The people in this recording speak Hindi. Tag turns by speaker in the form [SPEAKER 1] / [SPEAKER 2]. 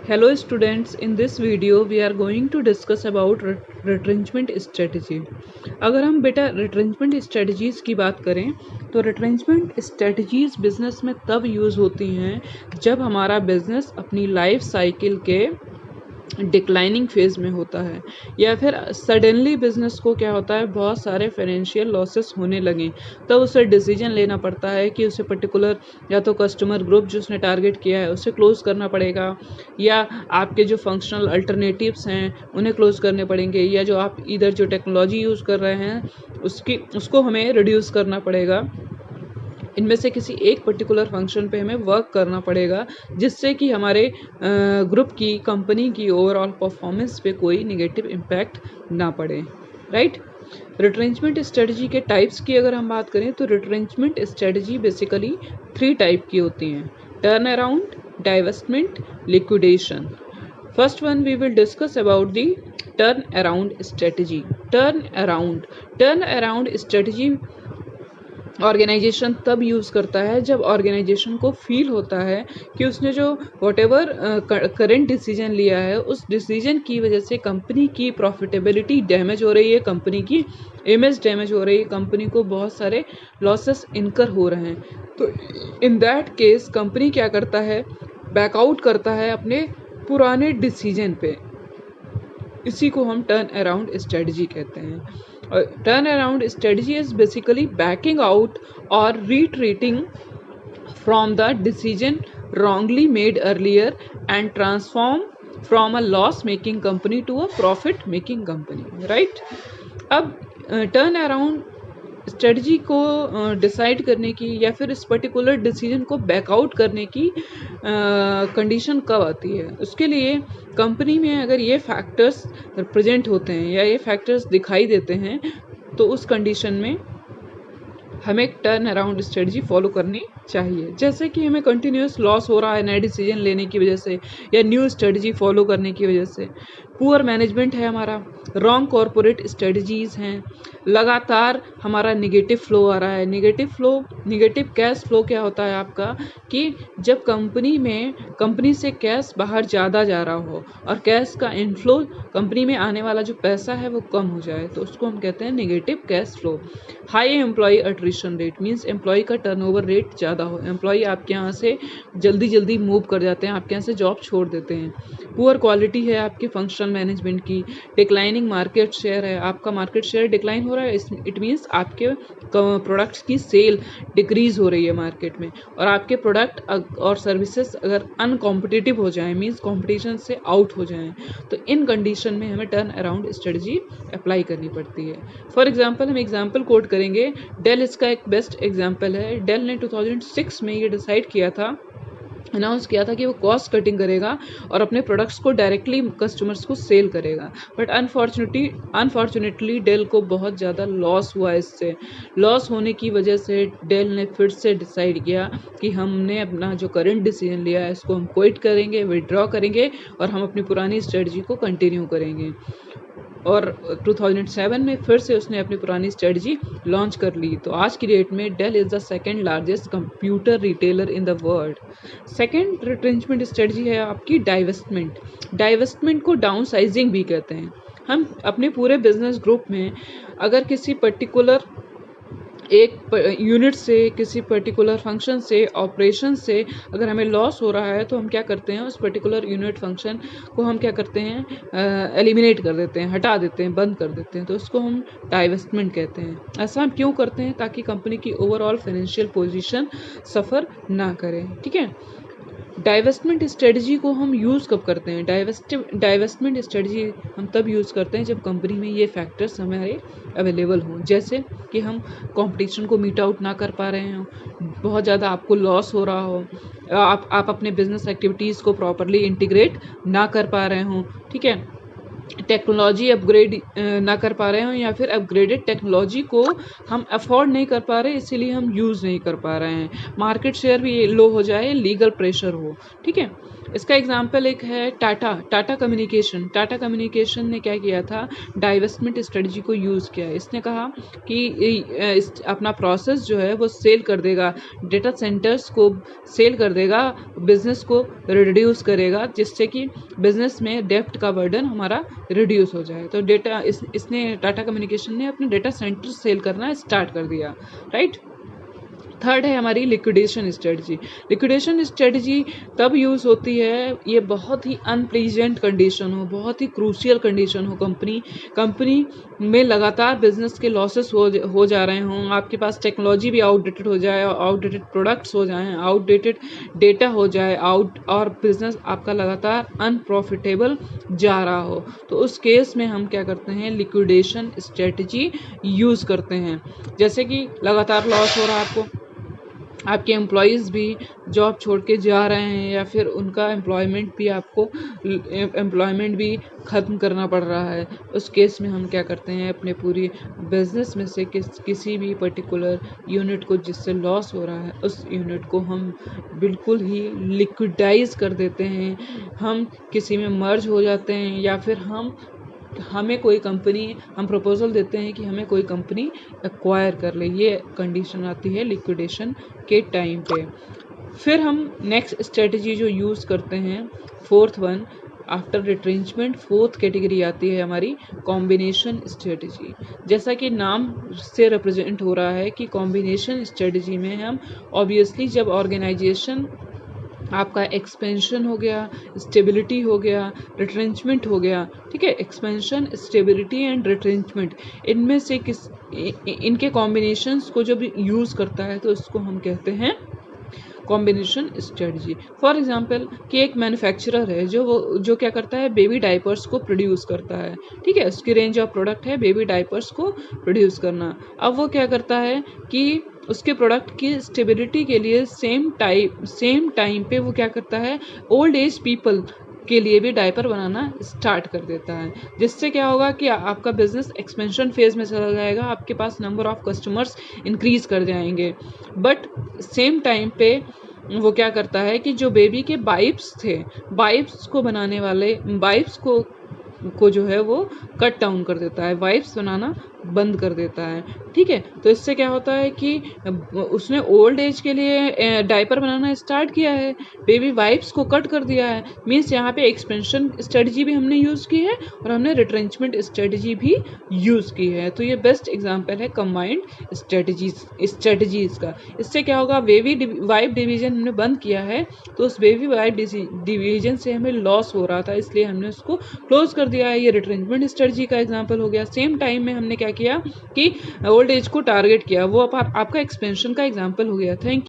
[SPEAKER 1] Hello students, in this video we are going to discuss about retrenchment strategy. अगर हम बेटा retrenchment strategies की बात करें तो retrenchment strategies बिजनेस में तब यूज़ होती हैं जब हमारा बिजनेस अपनी लाइफ साइकिल के डिक्लाइनिंग फेज़ में होता है या फिर सडनली बिजनेस को क्या होता है बहुत सारे फाइनेंशियल लॉसेस होने लगें, तब उसे डिसीजन लेना पड़ता है कि उसे पर्टिकुलर या तो कस्टमर ग्रुप जो उसने टारगेट किया है उसे क्लोज करना पड़ेगा या आपके जो फंक्शनल अल्टरनेटिव्स हैं उन्हें क्लोज करने पड़ेंगे या जो आप इधर जो टेक्नोलॉजी यूज़ कर रहे हैं उसको हमें रिड्यूस करना पड़ेगा। इनमें से किसी एक पर्टिकुलर फंक्शन पे हमें वर्क करना पड़ेगा जिससे कि हमारे ग्रुप की कंपनी की ओवरऑल परफॉर्मेंस पे कोई नेगेटिव इम्पैक्ट ना पड़े, राइट। रिट्रेंचमेंट स्ट्रेटजी के टाइप्स की अगर हम बात करें तो रिट्रेंचमेंट स्ट्रेटजी बेसिकली 3 टाइप की होती हैं: turn around, divestment, liquidation. First one we will discuss about the turn around strategy. Turn around strategy organisation तब यूज़ करता है जब ऑर्गेनाइजेशन को फील होता है कि उसने जो वॉटेवर करेंट डिसीजन लिया है उस डिसीजन की वजह से कंपनी की प्रॉफिटेबिलिटी डैमेज हो रही है, कंपनी की इमेज डैमेज हो रही है, कंपनी को बहुत सारे लॉसेस इनकर हो रहे हैं। तो इन दैट केस कंपनी क्या करता है, बैकआउट करता है अपने पुराने डिसीजन पे। इसी को हम टर्न अराउंड स्ट्रेटजी कहते हैं। Turn around strategy is basically banking out और retreating from the decision wrongly made earlier and transform from a loss making company to a profit making company, right। अब टर्न अराउंड स्ट्रेटजी को डिसाइड करने की या फिर इस पर्टिकुलर डिसीजन को बैकआउट करने की कंडीशन कब आती है, उसके लिए कंपनी में अगर ये फैक्टर्स प्रेजेंट होते हैं या ये फैक्टर्स दिखाई देते हैं तो उस कंडीशन में हमें टर्न अराउंड स्ट्रेटजी फॉलो करनी चाहिए। जैसे कि हमें कंटिन्यूस लॉस हो रहा है नए डिसीजन लेने की वजह से या न्यू स्ट्रेटजी फॉलो करने की वजह से, पुअर मैनेजमेंट है हमारा, रॉन्ग कॉरपोरेट स्ट्रेटजीज हैं, लगातार हमारा निगेटिव फ्लो आ रहा है। निगेटिव कैश फ्लो क्या होता है आपका कि जब कंपनी से कैश बाहर ज़्यादा जा रहा हो और कैश का इनफ्लो कंपनी में आने वाला जो पैसा है वो कम हो जाए तो उसको हम कहते हैं negative cash flow. High employee attrition rate means employee का टर्नओवर रेट ज़्यादा हो, एम्प्लॉय आपके यहाँ से जल्दी मूव कर जाते हैं, आपके यहाँ से जॉब छोड़ देते हैं। पुअर क्वालिटी है आपके फंक्शनल मैनेजमेंट की, डिक्लाइनिंग मार्केट शेयर है, आपका मार्केट शेयर डिक्लाइन हो रहा है, इट मीन्स आपके प्रोडक्ट्स की सेल डिक्रीज हो रही है मार्केट में और आपके प्रोडक्ट और सर्विसेज अगर अनकॉम्पिटिटिव हो जाएं मीन्स कॉम्पिटिशन से आउट हो जाएं तो इन कंडीशन में हमें टर्न अराउंड स्ट्रेटजी अप्लाई करनी पड़ती है। फॉर एग्जांपल हम एग्जांपल कोट करेंगे, डेल इसका एक बेस्ट एग्जांपल है। डेल ने 2006 में ये डिसाइड किया था, अनाउंस किया था कि वो कॉस्ट कटिंग करेगा और अपने प्रोडक्ट्स को डायरेक्टली कस्टमर्स को सेल करेगा, बट अनफॉर्चुनेटली डेल को बहुत ज़्यादा लॉस हुआ। इससे लॉस होने की वजह से डेल ने फिर से डिसाइड किया कि हमने अपना जो करंट डिसीजन लिया है इसको हम क्विट करेंगे, विड्रॉ करेंगे और हम अपनी पुरानी स्ट्रेटजी को कंटिन्यू करेंगे। और 2007 में फिर से उसने अपनी पुरानी स्ट्रेटजी लॉन्च कर ली। तो आज की डेट में Dell is the second largest computer retailer in the world. Second retrenchment strategy है आपकी डाइवेस्टमेंट को डाउन साइजिंग भी कहते हैं। हम अपने पूरे बिजनेस ग्रुप में अगर किसी पर्टिकुलर एक यूनिट से, किसी पर्टिकुलर फंक्शन से, ऑपरेशन से अगर हमें लॉस हो रहा है तो हम क्या करते हैं, उस पर्टिकुलर यूनिट फंक्शन को हम क्या करते हैं, एलिमिनेट कर देते हैं, हटा देते हैं, बंद कर देते हैं, तो उसको हम डाइवेस्टमेंट कहते हैं। ऐसा हम क्यों करते हैं, ताकि कंपनी की ओवरऑल फाइनेंशियल पोजीशन सफ़र ना करे, ठीक है। डाइवेस्टमेंट स्ट्रेटजी को हम यूज़ कब करते हैं, डाइवेस्टमेंट स्ट्रेटजी हम तब यूज़ करते हैं जब कंपनी में ये फैक्टर्स हमारे अवेलेबल हों, जैसे कि हम कंपटीशन को मीट आउट ना कर पा रहे हों, बहुत ज़्यादा आपको लॉस हो रहा हो, आप अपने बिजनेस एक्टिविटीज़ को प्रॉपरली इंटीग्रेट ना कर पा रहे हों, ठीक है, टेक्नोलॉजी अपग्रेड ना कर पा रहे हों या फिर अपग्रेडेड टेक्नोलॉजी को हम अफोर्ड नहीं कर पा रहे इसीलिए हम यूज़ नहीं कर पा रहे हैं, मार्केट शेयर भी लो हो जाए, लीगल प्रेशर हो, ठीक है। इसका एग्जाम्पल एक है टाटा कम्युनिकेशन ने क्या किया था, डाइवेस्टमेंट स्ट्रेटजी को यूज़ किया। इसने कहा कि अपना प्रोसेस जो है वो सेल कर देगा, डेटा सेंटर्स को सेल कर देगा, बिजनेस को रिड्यूस करेगा, जिससे कि बिजनेस में डेप्ट का बर्डन हमारा रिड्यूस हो जाए। तो इसने टाटा कम्युनिकेशन ने अपने डेटा सेंटर सेल करना स्टार्ट कर दिया, राइट। थर्ड है हमारी लिक्विडेशन स्ट्रेटजी। लिक्विडेशन स्ट्रेटजी तब यूज़ होती है, ये बहुत ही अनप्लीजेंट कंडीशन हो, बहुत ही क्रूशियल कंडीशन हो, कंपनी में लगातार बिजनेस के लॉसेस हो जा रहे हों, आपके पास टेक्नोलॉजी भी आउटडेटेड हो जाए, आउटडेटेड प्रोडक्ट्स हो जाएं, आउटडेटेड डेटा हो जाए, और बिजनेस आपका लगातार अनप्रॉफिटेबल जा रहा हो। तो उस केस में हम क्या करते हैं, लिक्विडेशन स्ट्रेटजी यूज़ करते हैं। जैसे कि लगातार लॉस हो रहा है आपको, आपके एम्प्लॉयज़ भी जॉब छोड़ के जा रहे हैं, या फिर उनका एम्प्लॉयमेंट भी ख़त्म करना पड़ रहा है। उस केस में हम क्या करते हैं, अपने पूरी बिजनेस में से किसी भी पर्टिकुलर यूनिट को जिससे लॉस हो रहा है, उस यूनिट को हम बिल्कुल ही लिक्विडाइज कर देते हैं। हम किसी में मर्ज हो जाते हैं, या फिर हम प्रपोजल देते हैं कि हमें कोई कंपनी एक्वायर कर ले। ये कंडीशन आती है लिक्विडेशन के टाइम पे। फिर हम नेक्स्ट स्ट्रेटजी जो यूज़ करते हैं, fourth one after retrenchment, fourth category आती है हमारी कॉम्बिनेशन स्ट्रेटजी। जैसा कि नाम से रिप्रेजेंट हो रहा है कि कॉम्बिनेशन स्ट्रेटजी में हम ऑब्वियसली जब ऑर्गेनाइजेशन आपका एक्सपेंशन हो गया, स्टेबिलिटी हो गया, रिट्रेंचमेंट हो गया, ठीक है, एक्सपेंशन, स्टेबिलिटी एंड रिट्रेंचमेंट, इनमें से इनके कॉम्बिनेशंस को जब यूज़ करता है तो इसको हम कहते हैं कॉम्बिनेशन स्ट्रेटजी। फॉर एग्जांपल कि एक मैन्युफैक्चरर है जो क्या करता है, बेबी डाइपर्स को प्रोड्यूस करता है, ठीक है, उसकी रेंज ऑफ प्रोडक्ट है बेबी डाइपर्स को प्रोड्यूस करना। अब वो क्या करता है कि उसके प्रोडक्ट की स्टेबिलिटी के लिए सेम टाइम पे वो क्या करता है, ओल्ड एज पीपल के लिए भी डायपर बनाना स्टार्ट कर देता है, जिससे क्या होगा कि आपका बिजनेस एक्सपेंशन फेज में चला जाएगा, आपके पास नंबर ऑफ कस्टमर्स इंक्रीज कर जाएंगे। बट सेम टाइम पे वो क्या करता है कि जो बेबी के वाइप्स थे, वाइप्स को बनाने वाले वाइप्स को जो है वो कट डाउन कर देता है, वाइप्स बनाना बंद कर देता है, ठीक है। तो इससे क्या होता है कि उसने ओल्ड एज के लिए डायपर बनाना स्टार्ट किया है, बेबी वाइप्स को कट कर दिया है, मीन्स यहाँ पे एक्सपेंशन स्ट्रेटजी भी हमने यूज़ की है और हमने रिट्रेंचमेंट स्ट्रेटजी भी यूज़ की है। तो ये बेस्ट एग्जांपल है कंबाइंड स्ट्रेटजीज का। इससे क्या होगा, बेबी वाइप डिवीजन हमने बंद किया है, तो उस बेबी वाइप डिवीजन से हमें लॉस हो रहा था, इसलिए हमने उसको क्लोज कर दिया है। ये रिट्रेंचमेंट स्ट्रेटजी का एग्जांपल हो गया। सेम टाइम में हमने क्या किया कि ओल्ड एज को टारगेट किया, वो आपका एक्सपेंशन का एग्जांपल हो गया। थैंक